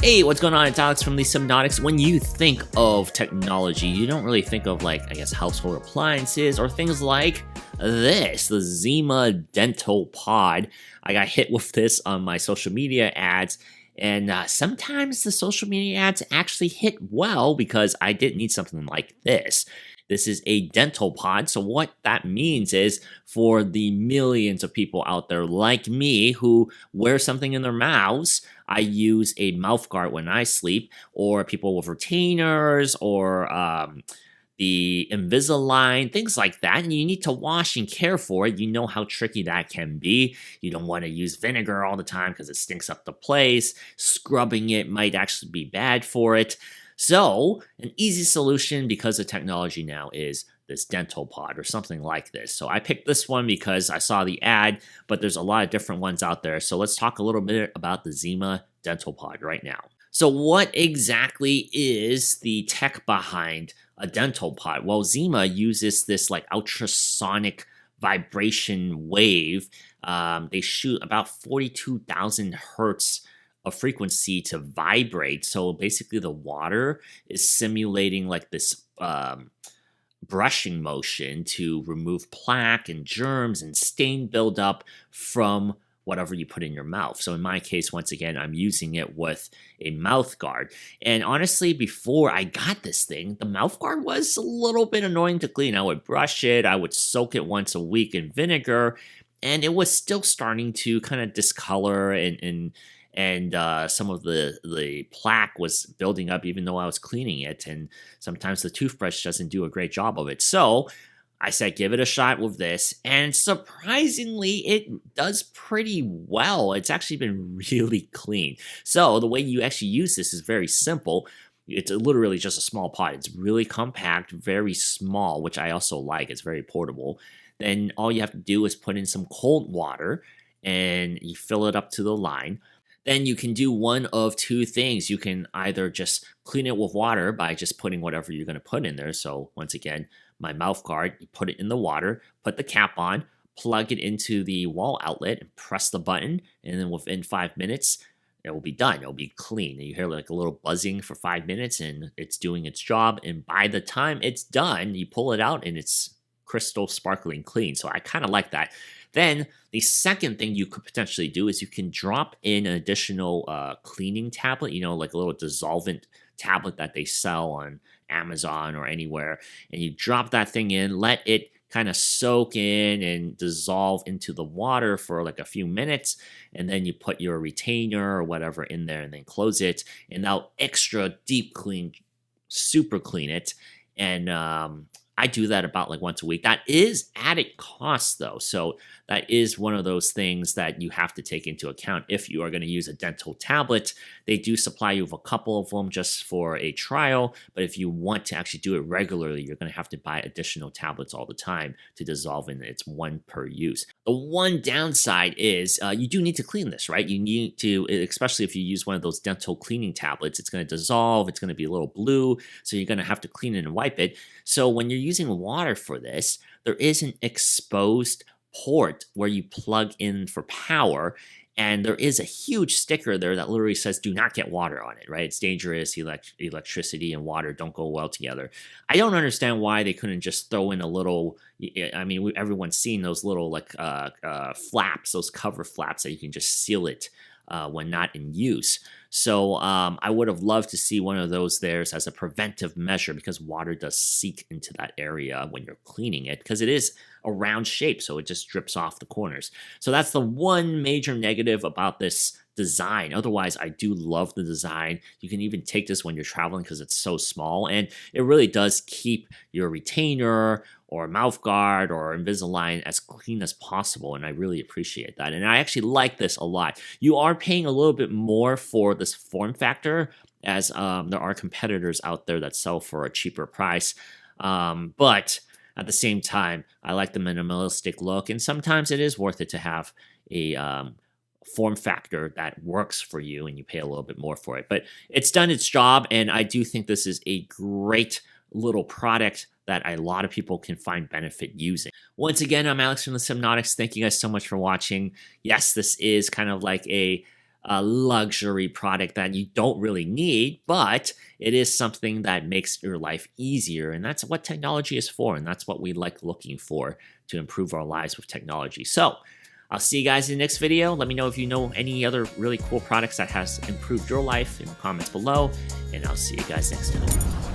Hey, what's going on? It's Alex from the Subnautics. When you think of technology, you don't really think of household appliances or things like this, the Zima Dental Pod. I got hit with this on my social media ads, and sometimes the social media ads actually hit well because I didn't need something like this. This is a dental pod. So what that means is for the millions of people out there like me who wear something in their mouths, I use a mouth guard when I sleep, or people with retainers, or the Invisalign, things like that. And you need to wash and care for it. You know how tricky that can be. You don't want to use vinegar all the time because it stinks up the place. Scrubbing it might actually be bad for it. So, an easy solution because of technology now is this dental pod or something like this. So I picked this one because I saw the ad, but there's a lot of different ones out there. So let's talk a little bit about the Zima dental pod right now. So what exactly is the tech behind a dental pod? Well, Zima uses this ultrasonic vibration wave. They shoot about 42,000 hertz of frequency to vibrate. So basically the water is simulating this brushing motion to remove plaque and germs and stain buildup from whatever you put in your mouth. So in my case, once again, I'm using it with a mouth guard. And honestly, before I got this thing, the mouth guard was a little bit annoying to clean. I would brush it, I would soak it once a week in vinegar, and it was still starting to kind of discolor and some of the plaque was building up even though I was cleaning it, and sometimes the toothbrush doesn't do a great job of it. So I said, give it a shot with this, and surprisingly, it does pretty well. It's actually been really clean. So the way you actually use this is very simple. It's literally just a small pot. It's really compact, very small, which I also like. It's very portable. Then all you have to do is put in some cold water, and you fill it up to the line. Then you can do one of two things. You can either just clean it with water by just putting whatever you're going to put in there. So once again, my mouth guard, you put it in the water, put the cap on, plug it into the wall outlet, and press the button. And then within 5 minutes, it will be done. It'll be clean. And you hear a little buzzing for 5 minutes, and it's doing its job. And by the time it's done, you pull it out, and it's crystal sparkling clean. So I kind of like that. Then the second thing you could potentially do is you can drop in an additional cleaning tablet, like a little dissolvent tablet that they sell on Amazon or anywhere. And you drop that thing in, let it kind of soak in and dissolve into the water for a few minutes. And then you put your retainer or whatever in there and then close it. And now extra deep clean, super clean it. And I do that about once a week. That is added cost though. So that is one of those things that you have to take into account if you are going to use a dental tablet. They do supply you with a couple of them just for a trial. But if you want to actually do it regularly, you're going to have to buy additional tablets all the time to dissolve in. It's one per use. The one downside is you do need to clean this, right? You need to, especially if you use one of those dental cleaning tablets, it's going to dissolve. It's going to be a little blue. So you're going to have to clean it and wipe it. So when you're using water for this, there is an exposed port where you plug in for power, and there is a huge sticker there that literally says do not get water on it, right? It's dangerous. Electricity and water don't go well together. I don't understand why they couldn't just throw in a little, everyone's seen those little flaps, those cover flaps that you can just seal it when not in use. So I would have loved to see one of those there as a preventive measure, because water does seep into that area when you're cleaning it, because it is a round shape, so it just drips off the corners. So that's the one major negative about this design. Otherwise, I do love the design. You can even take this when you're traveling because it's so small, and it really does keep your retainer or mouth guard or Invisalign as clean as possible, and I really appreciate that. And I actually like this a lot. You are paying a little bit more for this form factor, as there are competitors out there that sell for a cheaper price, but at the same time, I like the minimalistic look, and sometimes it is worth it to have a form factor that works for you, and you pay a little bit more for it. But it's done its job, and I do think this is a great little product that a lot of people can find benefit using. Once again, I'm Alex from the Subnautics. Thank you guys so much for watching. Yes, this is kind of like a a luxury product that you don't really need, but it is something that makes your life easier. And that's what technology is for. And that's what we like looking for to improve our lives with technology. So I'll see you guys in the next video. Let me know if you know any other really cool products that has improved your life in the comments below. And I'll see you guys next time.